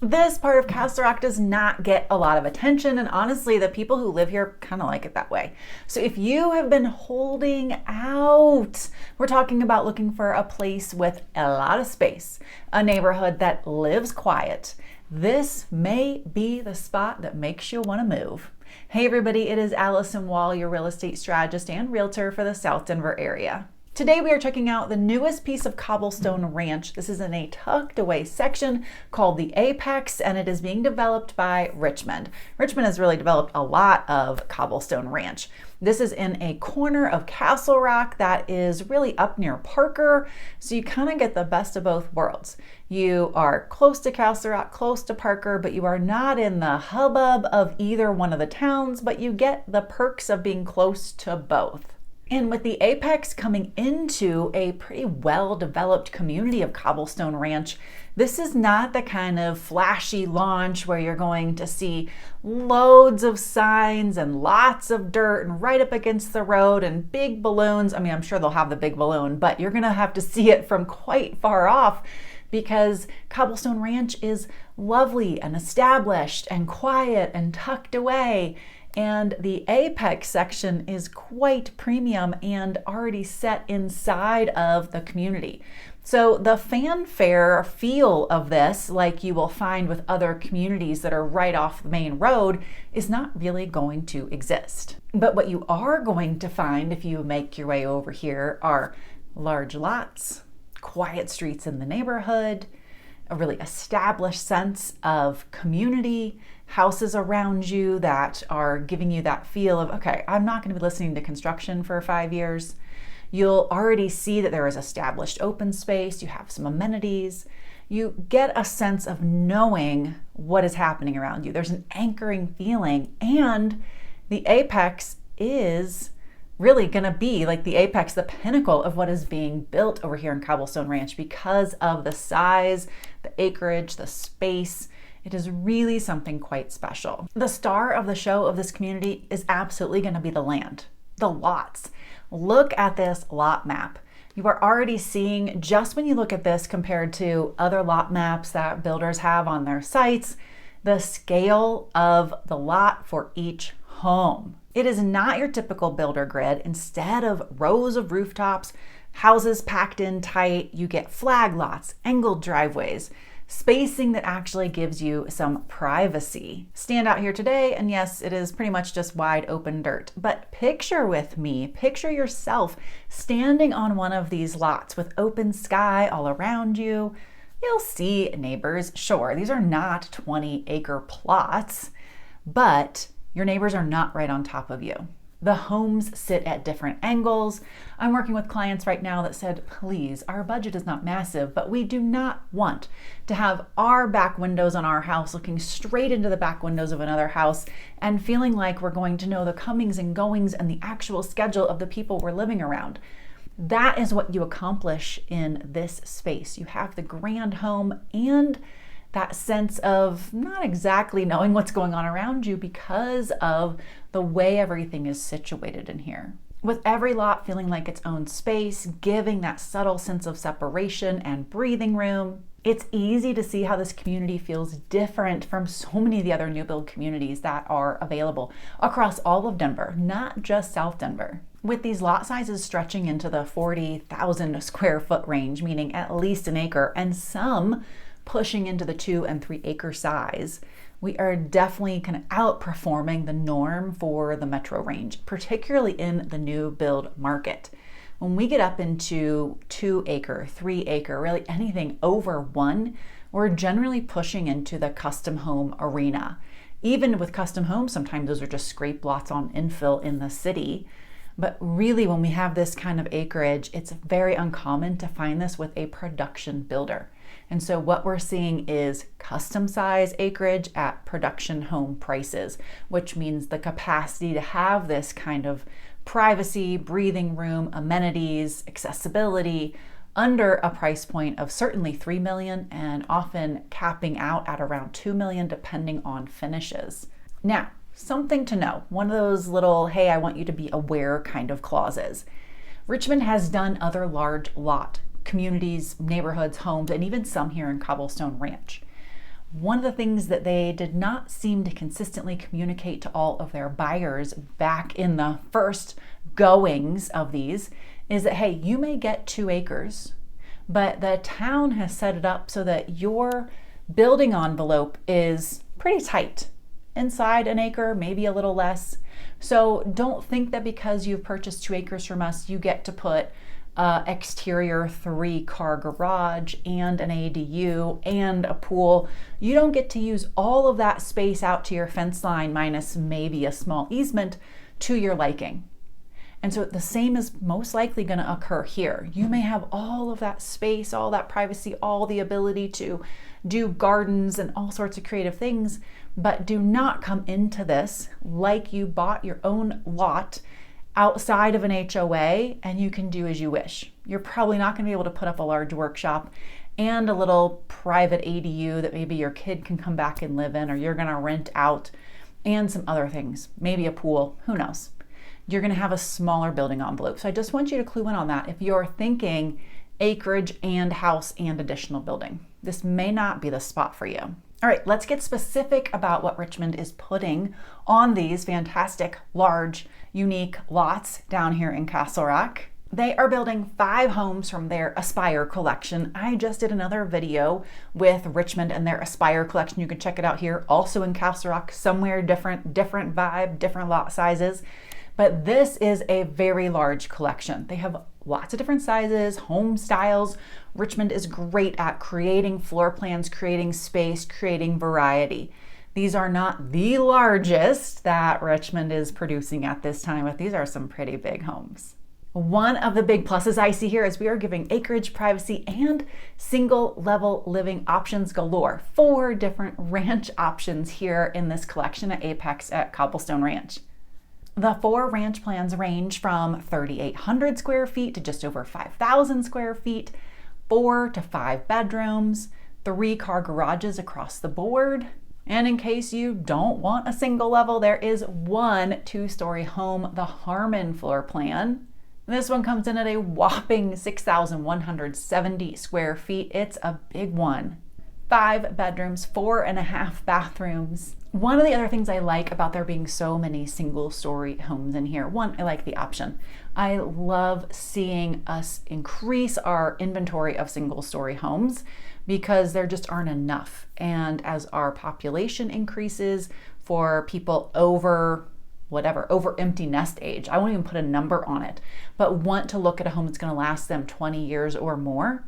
This part of Castle Rock does not get a lot of attention, and honestly, the people who live here kind of like it that way. So if you have been holding out, we're talking about looking for a place with a lot of space, a neighborhood that lives quiet, this may be the spot that makes you want to move. Hey everybody, it is Alyson, your real estate strategist and realtor for the South Denver area. Today we are checking out the newest piece of Cobblestone Ranch. This is in a tucked away section called the Apex, and it is being developed by Richmond. Richmond has really developed a lot of Cobblestone Ranch. This is in a corner of Castle Rock that is really up near Parker, so you kind of get the best of both worlds. You are close to Castle Rock, close to Parker, but you are not in the hubbub of either one of the towns, but you get the perks of being close to both. And with the Apex coming into a pretty well-developed community of Cobblestone Ranch, this is not the kind of flashy launch where you're going to see loads of signs and lots of dirt and right up against the road and big balloons. I mean, I'm sure they'll have the big balloon, but you're gonna have to see it from quite far off because Cobblestone Ranch is lovely and established and quiet and tucked away. And the Apex section is quite premium and already set inside of the community. So the fanfare feel of this, like you will find with other communities that are right off the main road, is not really going to exist. But what you are going to find if you make your way over here are large lots, quiet streets in the neighborhood, a really established sense of community, houses around you that are giving you that feel of, okay, I'm not going to be listening to construction for 5 years. You'll already see that there is established open space. You have some amenities. You get a sense of knowing what is happening around you. There's an anchoring feeling, and the Apex is really going to be like the apex, the pinnacle of what is being built over here in Cobblestone Ranch because of the size, the acreage, the space. It is really something quite special. The star of the show of this community is absolutely going to be the land, the lots. Look at this lot map. You are already seeing, just when you look at this compared to other lot maps that builders have on their sites, the scale of the lot for each home. It is not your typical builder grid. Instead of rows of rooftops, houses packed in tight, you get flag lots, angled driveways, spacing that actually gives you some privacy. Stand out here today, and yes, it is pretty much just wide open dirt. But picture with me, picture yourself standing on one of these lots with open sky all around you. You'll see neighbors. Sure, these are not 20-acre plots, but your neighbors are not right on top of you. The homes sit at different angles. I'm working with clients right now that said, please, our budget is not massive, but we do not want to have our back windows on our house looking straight into the back windows of another house and feeling like we're going to know the comings and goings and the actual schedule of the people we're living around. That is what you accomplish in this space. You have the grand home and that sense of not exactly knowing what's going on around you because of the way everything is situated in here. With every lot feeling like its own space, giving that subtle sense of separation and breathing room, it's easy to see how this community feels different from so many of the other new build communities that are available across all of Denver, not just South Denver. With these lot sizes stretching into the 40,000 square foot range, meaning at least an acre, and some pushing into the 2 and 3 acre size, we are definitely kind of outperforming the norm for the metro range, particularly in the new build market. When we get up into 2 acre, 3 acre, really anything over 1, we're generally pushing into the custom home arena. Even with custom homes, sometimes those are just scrape lots on infill in the city. But really, when we have this kind of acreage, it's very uncommon to find this with a production builder. And so what we're seeing is custom size acreage at production home prices, which means the capacity to have this kind of privacy, breathing room, amenities, accessibility under a price point of certainly $3 million and often capping out at around $2 million depending on finishes. Now, something to know, one of those little, hey, I want you to be aware kind of clauses. Richmond has done other large lot communities, neighborhoods, homes, and even some here in Cobblestone Ranch. One of the things that they did not seem to consistently communicate to all of their buyers back in the first goings of these is that, hey, you may get 2 acres, but the town has set it up so that your building envelope is pretty tight. Inside an acre, maybe a little less. So don't think that because you've purchased 2 acres from us, you get to put exterior 3-car garage and an ADU and a pool. You don't get to use all of that space out to your fence line minus maybe a small easement to your liking. And so the same is most likely going to occur here. You may have all of that space, all that privacy, all the ability to do gardens and all sorts of creative things, but do not come into this like you bought your own lot outside of an HOA and you can do as you wish. You're probably not going to be able to put up a large workshop and a little private ADU that maybe your kid can come back and live in, or you're going to rent out, and some other things, maybe a pool, who knows. You're going to have a smaller building envelope. So I just want you to clue in on that if you're thinking acreage and house and additional building. This may not be the spot for you. All right, let's get specific about what Richmond is putting on these fantastic, large, unique lots down here in Castle Rock. They are building 5 homes from their Aspire collection. I just did another video with Richmond and their Aspire collection. You can check it out here, also in Castle Rock, somewhere different vibe, different lot sizes. But this is a very large collection. They have lots of different sizes, home styles. Richmond is great at creating floor plans, creating space, creating variety. These are not the largest that Richmond is producing at this time, but these are some pretty big homes. One of the big pluses I see here is we are giving acreage, privacy, and single level living options galore. 4 different ranch options here in this collection at Apex at Cobblestone Ranch. The 4 ranch plans range from 3,800 square feet to just over 5,000 square feet, 4 to 5 bedrooms, 3-car garages across the board. And in case you don't want a single level, there is 1 2-story home, the Harmon floor plan. This one comes in at a whopping 6,170 square feet. It's a big one. 5 bedrooms, 4.5 bathrooms. One of the other things I like about there being so many single-story homes in here, one, I like the option. I love seeing us increase our inventory of single-story homes because there just aren't enough. And as our population increases for people over empty nest age, I won't even put a number on it, but want to look at a home that's going to last them 20 years or more.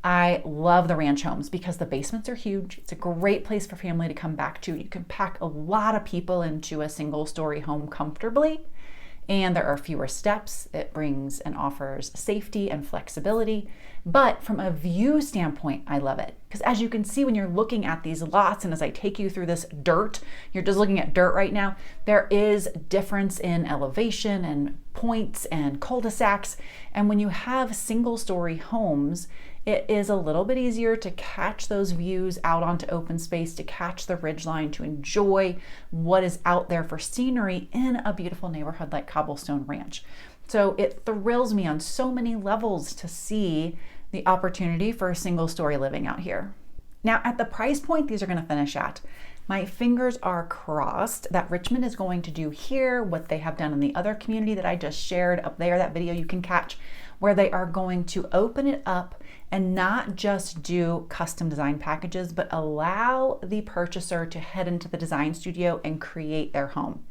I love the ranch homes because the basements are huge. It's a great place for family to come back to. You can pack a lot of people into a single story home comfortably, and there are fewer steps. It brings and offers safety and flexibility. But from a view standpoint, I love it. Because as you can see when you're looking at these lots, and as I take you through this dirt, you're just looking at dirt right now, there is difference in elevation and points and cul-de-sacs. And when you have single story homes, it is a little bit easier to catch those views out onto open space, to catch the ridgeline, to enjoy what is out there for scenery in a beautiful neighborhood like Cobblestone Ranch. So it thrills me on so many levels to see the opportunity for a single story living out here. Now at the price point these are going to finish at, my fingers are crossed that Richmond is going to do here what they have done in the other community that I just shared up there, that video you can catch, where they are going to open it up and not just do custom design packages, but allow the purchaser to head into the design studio and create their home.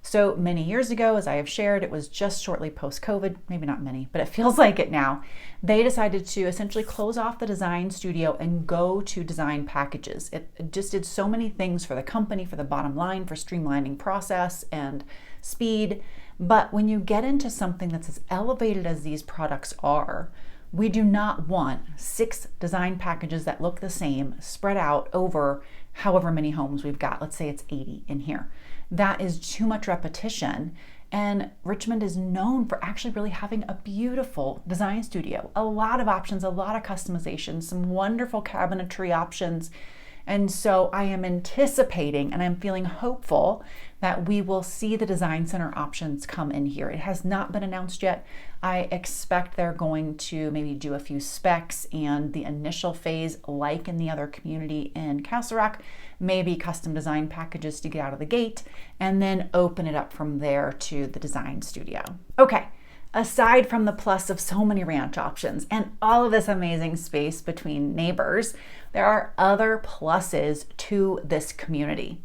So many years ago, as I have shared, it was just shortly post-COVID, maybe not many, but it feels like it now. They decided to essentially close off the design studio and go to design packages. It just did so many things for the company, for the bottom line, for streamlining process and speed. But when you get into something that's as elevated as these products are, we do not want 6 design packages that look the same spread out over however many homes we've got. Let's say it's 80 in here. That is too much repetition. And Richmond is known for actually really having a beautiful design studio. A lot of options, a lot of customization, some wonderful cabinetry options. And so I am anticipating and I'm feeling hopeful that we will see the design center options come in here. It has not been announced yet. I expect they're going to maybe do a few specs and the initial phase, like in the other community in Castle Rock, maybe custom design packages to get out of the gate, and then open it up from there to the design studio. Okay. Aside from the plus of so many ranch options and all of this amazing space between neighbors, there are other pluses to this community.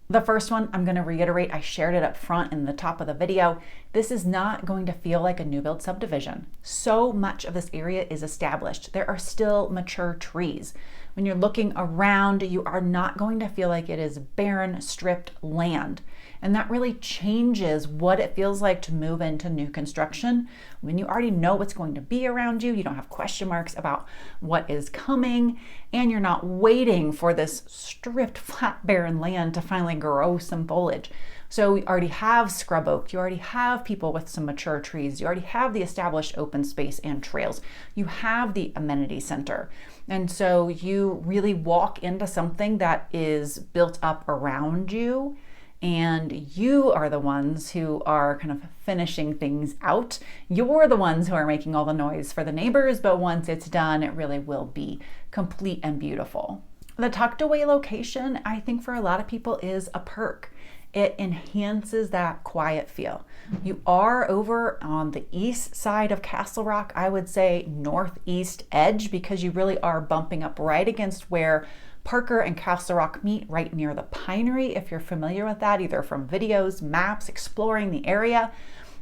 The first one, I'm going to reiterate, I shared it up front in the top of the video. This is not going to feel like a new build subdivision. So much of this area is established. There are still mature trees. When you're looking around, you are not going to feel like it is barren, stripped land. And that really changes what it feels like to move into new construction. When you already know what's going to be around you, you don't have question marks about what is coming, and you're not waiting for this stripped, flat, barren land to finally grow some foliage. So we already have scrub oak, you already have people with some mature trees, you already have the established open space and trails, you have the amenity center. And so you really walk into something that is built up around you, and you are the ones who are kind of finishing things out. You're the ones who are making all the noise for the neighbors, but once it's done, it really will be complete and beautiful. The tucked away location, I think for a lot of people, is a perk. It enhances that quiet feel. You are over on the east side of Castle Rock, I would say northeast edge, because you really are bumping up right against where Parker and Castle Rock meet, right near the Pinery, if you're familiar with that, either from videos, maps, exploring the area.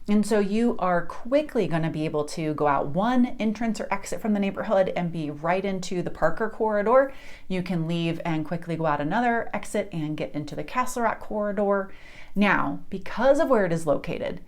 And so you are quickly going to be able to go out one entrance or exit from the neighborhood and be right into the Parker corridor. You can leave and quickly go out another exit and get into the Castle Rock corridor. Now, because of where it is located,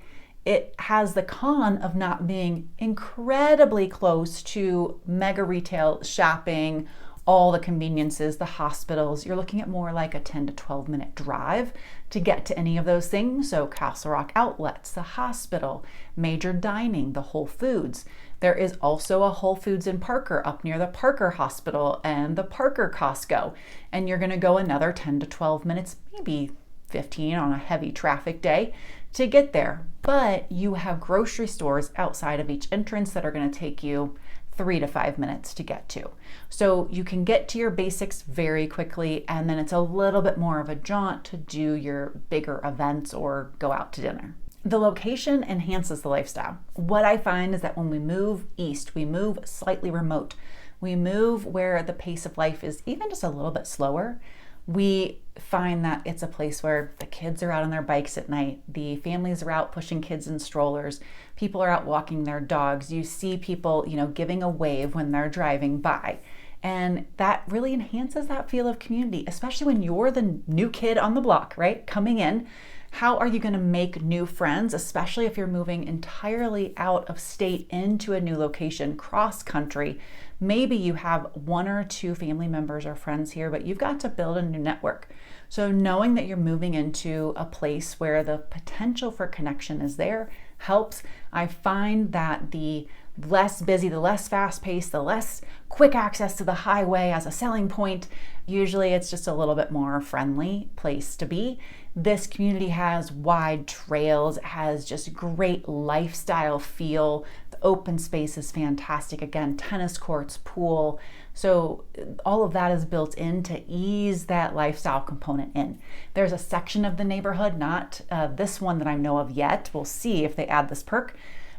it has the con of not being incredibly close to mega retail shopping, all the conveniences, the hospitals. You're looking at more like a 10 to 12 minute drive to get to any of those things. So Castle Rock outlets, the hospital, major dining, the Whole Foods. There is also a Whole Foods in Parker up near the Parker Hospital and the Parker Costco. And you're gonna go another 10 to 12 minutes, maybe 15 on a heavy traffic day to get there. But you have grocery stores outside of each entrance that are gonna take you 3 to 5 minutes to get to. So you can get to your basics very quickly, and then it's a little bit more of a jaunt to do your bigger events or go out to dinner. The location enhances the lifestyle. What I find is that when we move east, we move slightly remote. We move where the pace of life is even just a little bit slower. We find that it's a place where the kids are out on their bikes at night, the families are out pushing kids in strollers, people are out walking their dogs. You see people, giving a wave when they're driving by. And that really enhances that feel of community, especially when you're the new kid on the block, right? Coming in. How are you going to make new friends, especially if you're moving entirely out of state into a new location, cross country? Maybe you have 1 or 2 family members or friends here, but you've got to build a new network. So knowing that you're moving into a place where the potential for connection is there helps. I find that the less busy, the less fast paced, the less quick access to the highway as a selling point, usually it's just a little bit more friendly place to be. This community has wide trails, it has just great lifestyle feel. The open space is fantastic. Again, tennis courts, pool. So all of that is built in to ease that lifestyle component in. There's a section of the neighborhood, not this one that I know of yet. We'll see if they add this perk.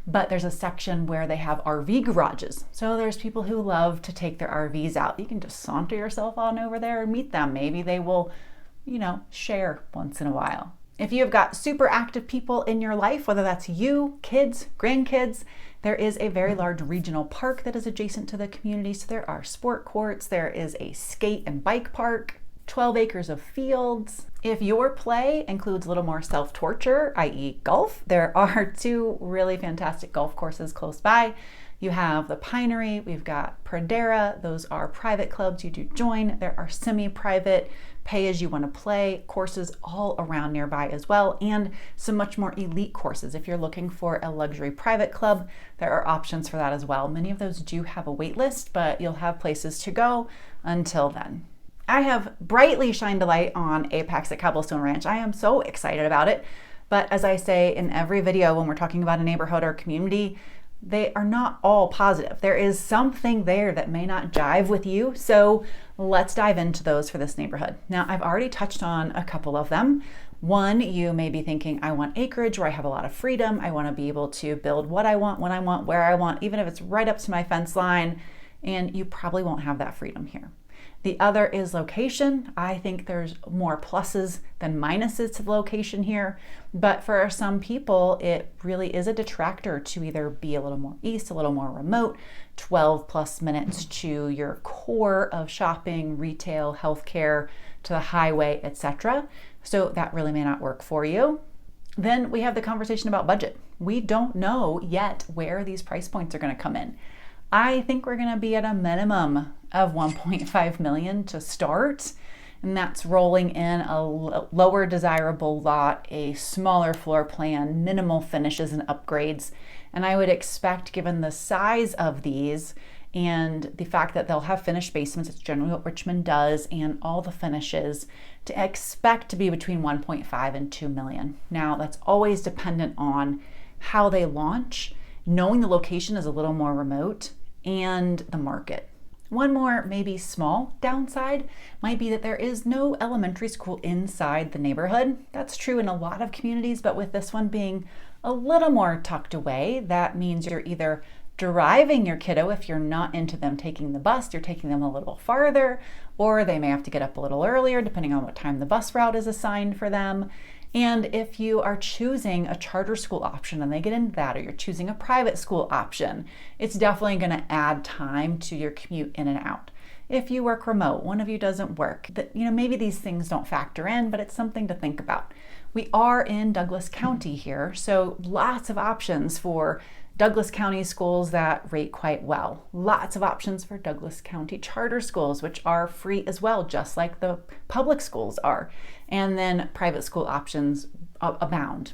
But there's a section where they have RV garages. So there's people who love to take their RVs out. You can just saunter yourself on over there and meet them. Maybe they will, share once in a while. If you've got super active people in your life, whether that's you, kids, grandkids, there is a very large regional park that is adjacent to the community. So there are sport courts, there is a skate and bike park, 12 acres of fields. If your play includes a little more self-torture, i.e. golf, there are 2 really fantastic golf courses close by. You have the Pinery, we've got Pradera, those are private clubs you do join. There are semi-private, pay as you want to play courses all around nearby as well, and some much more elite courses. If you're looking for a luxury private club, there are options for that as well. Many of those do have a wait list, but you'll have places to go until then. I have brightly shined a light on Apex at Cobblestone Ranch. I am so excited about it. But as I say in every video when we're talking about a neighborhood or community, they are not all positive. There is something there that may not jive with you. So let's dive into those for this neighborhood. Now, I've already touched on a couple of them. One, you may be thinking, I want acreage where I have a lot of freedom. I want to be able to build what I want, when I want, where I want, even if it's right up to my fence line. And you probably won't have that freedom here. The other is location. I think there's more pluses than minuses to the location here, but for some people, it really is a detractor to either be a little more east, a little more remote, 12 plus minutes to your core of shopping, retail, healthcare, to the highway, etc. So that really may not work for you. Then we have the conversation about budget. We don't know yet where these price points are going to come in. I think we're going to be at a minimum of 1.5 million to start, and that's rolling in a lower desirable lot, a smaller floor plan, minimal finishes and upgrades. And I would expect, given the size of these and the fact that they'll have finished basements, it's generally what Richmond does, and all the finishes, to expect to be between 1.5 and 2 million. Now, that's always dependent on how they launch. Knowing the location is a little more remote, and the market. One more, maybe small downside might be that there is no elementary school inside the neighborhood. That's true in a lot of communities, but with this one being a little more tucked away, that means you're either driving your kiddo if you're not into them taking the bus, you're taking them a little farther, or they may have to get up a little earlier depending on what time the bus route is assigned for them. And if you are choosing a charter school option and they get into that, or you're choosing a private school option, it's definitely going to add time to your commute in and out. If you work remote, one of you doesn't work, maybe these things don't factor in, but it's something to think about. We are in Douglas County here, so lots of options for Douglas County schools that rate quite well. Lots of options for Douglas County charter schools, which are free as well, just like the public schools are. And then private school options abound.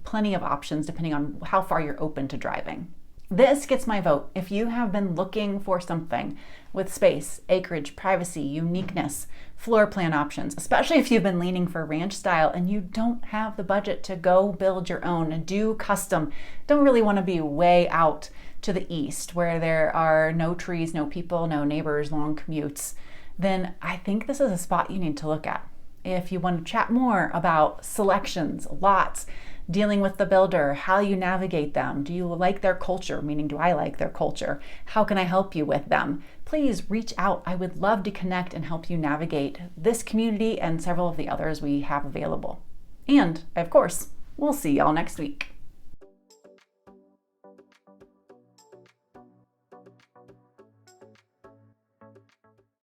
Plenty of options depending on how far you're open to driving. This gets my vote. If you have been looking for something with space, acreage, privacy, uniqueness, floor plan options, especially if you've been leaning for ranch style and you don't have the budget to go build your own and do custom, don't really want to be way out to the east where there are no trees, no people, no neighbors, long commutes, then I think this is a spot you need to look at. If you want to chat more about selections, lots, dealing with the builder, how you navigate them, do you like their culture, meaning do I like their culture, how can I help you with them, please reach out. I would love to connect and help you navigate this community and several of the others we have available. And of course, we'll see y'all next week.